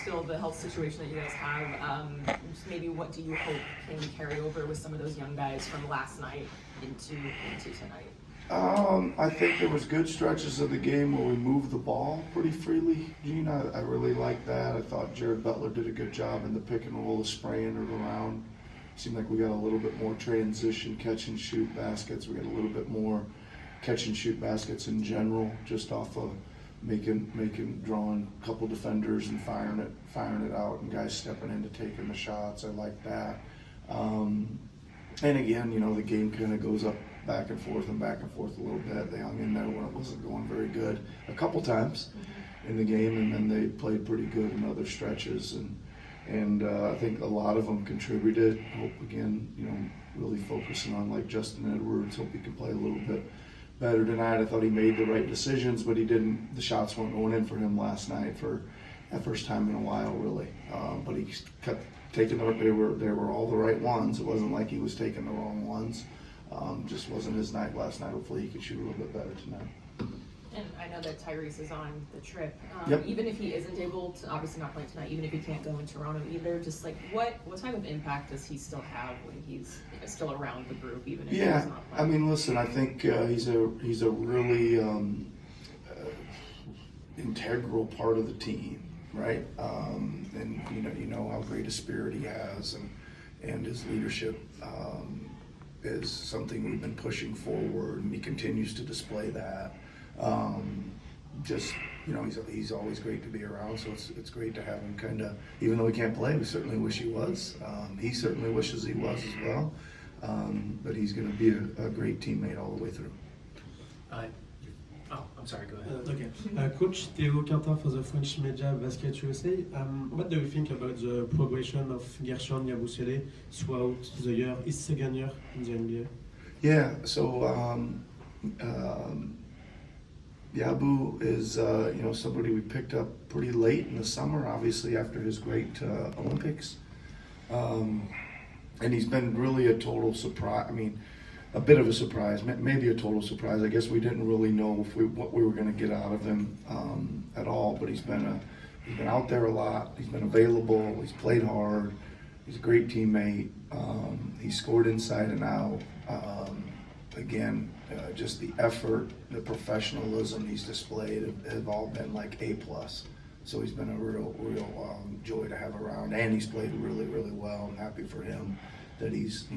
Still the health situation that you guys have, just maybe what do you hope can carry over with some of those young guys from last night into tonight? I think there was good stretches of the game where we moved the ball pretty freely, Gene. I really liked that. I thought Jared Butler did a good job in the pick and roll of spraying it around. Seemed like we got a little bit more transition catch and shoot baskets. We got a little bit more catch and shoot baskets in general, just off of drawing a couple defenders and firing it out, and guys stepping into taking the shots. I like that. And again, the game kind of goes up back and forth a little bit. They hung in there when it wasn't going very good a couple times in the game, and then they played pretty good in other stretches. And I think a lot of them contributed. Hope again, really focusing on like Justin Edwards. Hope he can play a little bit better tonight. I thought he made the right decisions, but he didn't. The shots weren't going in for him last night for that first time in a while, really. But he kept taking they were all the right ones. It wasn't like he was taking the wrong ones. Just wasn't his night last night. Hopefully he can shoot a little bit better tonight. And I know that Tyrese is on the trip. Yep. Even if he isn't able to, obviously not playing tonight, even if he can't go in Toronto either, just like what type of impact does he still have when he's still around the group, even if he's not playing? I mean, listen, I think he's a really integral part of the team, right? And you know how great a spirit he has, and his leadership is something we've been pushing forward, and he continues to display that. He's always great to be around, so it's great to have him kind of, even though he can't play, we certainly wish he was. He certainly wishes he was as well, but he's going to be a great teammate all the way through. I'm sorry, go ahead. Okay. Coach Theo Quentin for the French media Basket USA. What do you think about the progression of Gershon Yabusele throughout the year, his second year in the NBA? Yeah, so Yabu is somebody we picked up pretty late in the summer, obviously after his great Olympics, and he's been really a total surprise. I mean, a bit of a surprise, maybe a total surprise. I guess we didn't really know what we were going to get out of him at all. But he's been out there a lot. He's been available. He's played hard. He's a great teammate. He scored inside and out. Again, just the effort, the professionalism he's displayed have all been like A+. So he's been a real joy to have around, and he's played really, really well. I'm happy for him that he's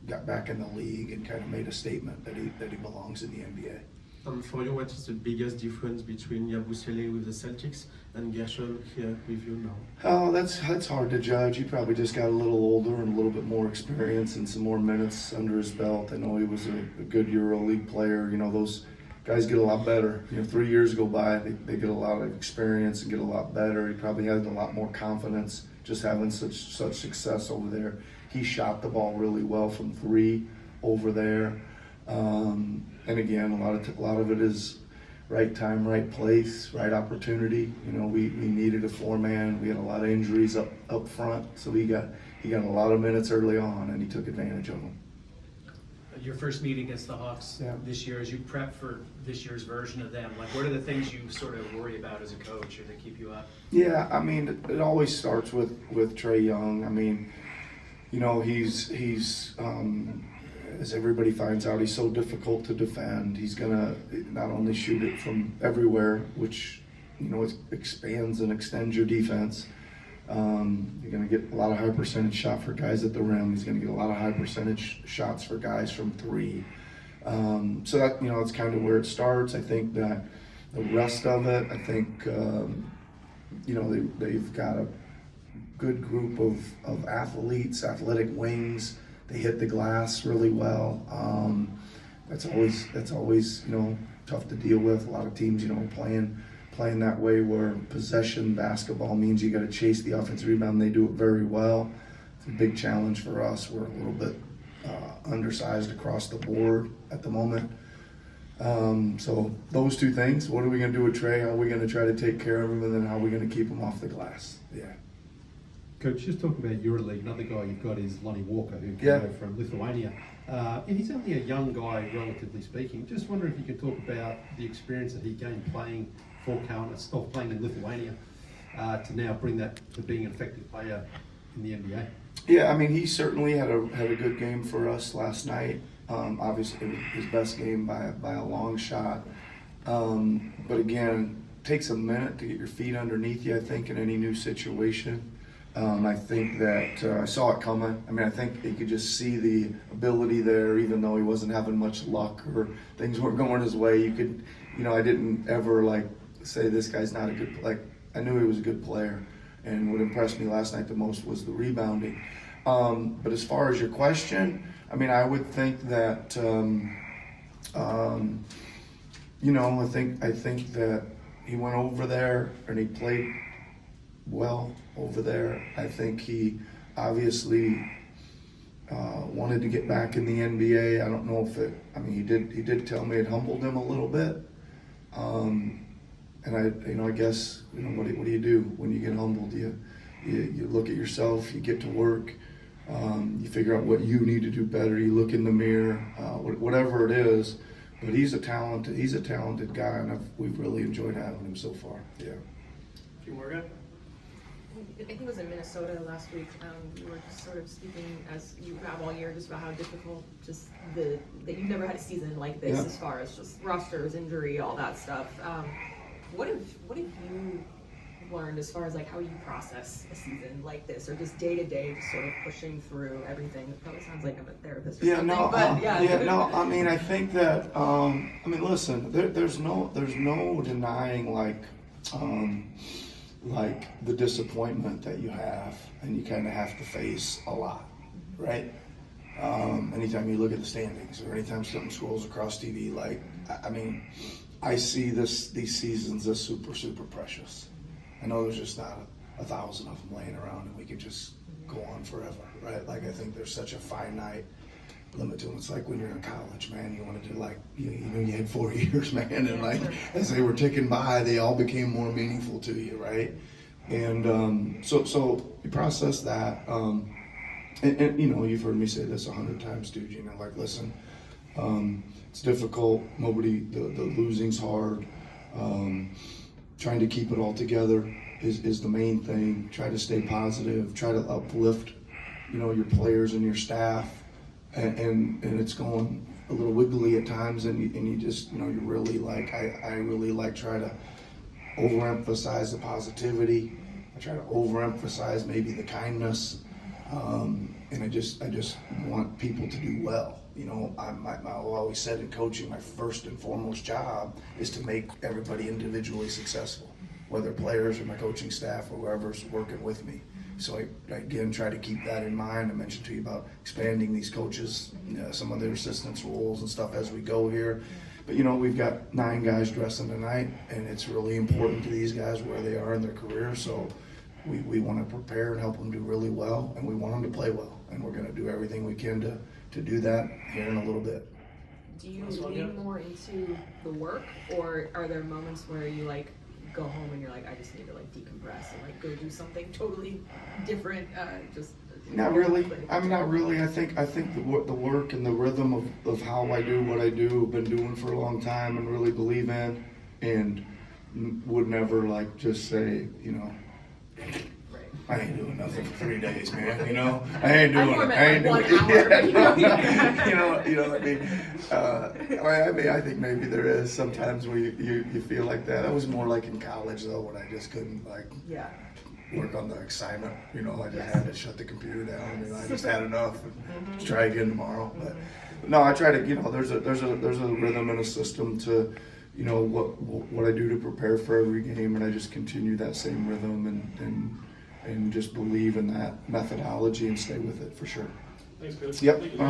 got back in the league and kind of made a statement that he belongs in the NBA. And for you, what is the biggest difference between Yabusele with the Celtics and Gershon here with you now? Oh, that's hard to judge. He probably just got a little older and a little bit more experience and some more minutes under his belt. I know he was a good EuroLeague player. Those guys get a lot better. 3 years go by, they get a lot of experience and get a lot better. He probably has a lot more confidence just having such success over there. He shot the ball really well from three over there. And again, a lot of it is right time, right place, right opportunity. We needed a four-man. We had a lot of injuries up front, so he got a lot of minutes early on, and he took advantage of them. Your first meet against the Hawks this year, as you prep for this year's version of them, what are the things you sort of worry about as a coach or that keep you up? Yeah, I mean, it always starts with Trae Young. I mean, he's as everybody finds out, he's so difficult to defend. He's gonna not only shoot it from everywhere, which it expands and extends your defense. You're gonna get a lot of high percentage shot for guys at the rim. He's gonna get a lot of high percentage shots for guys from three. So that it's kind of where it starts. I think that the rest of it, I think they've got a good group of athletes, athletic wings. They hit the glass really well. That's always tough to deal with. A lot of teams playing that way where possession basketball means you got to chase the offensive rebound. They do it very well. It's a big challenge for us. We're a little bit undersized across the board at the moment. So those two things. What are we going to do with Trae? How are we going to try to take care of him, and then how are we going to keep him off the glass? Yeah. Coach, just talking about EuroLeague, another guy you've got is Lonnie Walker, who came over from Lithuania. And he's only a young guy, relatively speaking. Just wondering if you could talk about the experience that he gained playing for Kaunas, or playing in Lithuania, to now bring that to being an effective player in the NBA? Yeah, I mean, he certainly had a good game for us last night. Obviously, it was his best game by a long shot. But again, it takes a minute to get your feet underneath you, I think, in any new situation. I think that I saw it coming. I mean, I think you could just see the ability there, even though he wasn't having much luck or things weren't going his way. You could, I didn't ever say this guy's not a good, I knew he was a good player. And what impressed me last night the most was the rebounding. But as far as your question, I mean, I would think that, I think that he went over there and he played well over there. I think he obviously wanted to get back in the NBA. I don't know if he did tell me it humbled him a little bit. And I guess, what do you do when you get humbled? You look at yourself, you get to work, you figure out what you need to do better, you look in the mirror, whatever it is. But he's a talented guy, and we've really enjoyed having him so far. Yeah. A few more guys? I think it was in Minnesota last week. You were just sort of speaking, as you have all year, just about how difficult that you've never had a season like this, Yeah. as far as just rosters, injury, all that stuff. What have you learned as far as how you process a season like this, or just day to day, just sort of pushing through everything? It probably sounds like I'm a therapist or something. No. I mean, I think that. Listen, there's no denying the disappointment that you have, and you kind of have to face a lot, right? Anytime you look at the standings, or anytime something scrolls across TV, I see these seasons as super, super precious. I know there's just not 1,000 of them laying around, and we could just go on forever, right? I think there's such a finite limit to them. It's like when you're in college, man, you wanted to you had 4 years, man, and as they were ticking by, they all became more meaningful to you, right? And so you process that, and you've heard me say this 100 times, dude. Listen, it's difficult. The losing's hard. Trying to keep it all together is the main thing. Try to stay positive. Try to uplift, your players and your staff. And it's going a little wiggly at times, and you just, you really I really try to overemphasize the positive. I try to overemphasize maybe the kindness, and I just want people to do well. I've always said in coaching, my first and foremost job is to make everybody individually successful, whether players or my coaching staff or whoever's working with me. So I again try to keep that in mind. I mentioned to you about expanding these coaches, some of their assistants' roles and stuff as we go here. But we've got 9 guys dressing tonight, and it's really important to these guys where they are in their career. So we want to prepare and help them do really well, and we want them to play well. And we're going to do everything we can to do that here in a little bit. Do you lean more into the work, or are there moments where you go home and you're I just need to decompress and go do something totally different? Not really. Not really. I think the work and the rhythm of how I do what I do, been doing for a long time and really believe in, and would never just say, I ain't doing nothing for 3 days, man. I ain't doing it. I ain't doing it. I think maybe there is sometimes where you feel like that. I was more in college though, when I just couldn't work on the assignment. I just had to shut the computer down. I just had enough. And try again tomorrow. But no, I try to. There's a rhythm and a system to, what I do to prepare for every game, and I just continue that same rhythm and just believe in that methodology and stay with it for sure. Thanks, Coach. Yep. All right.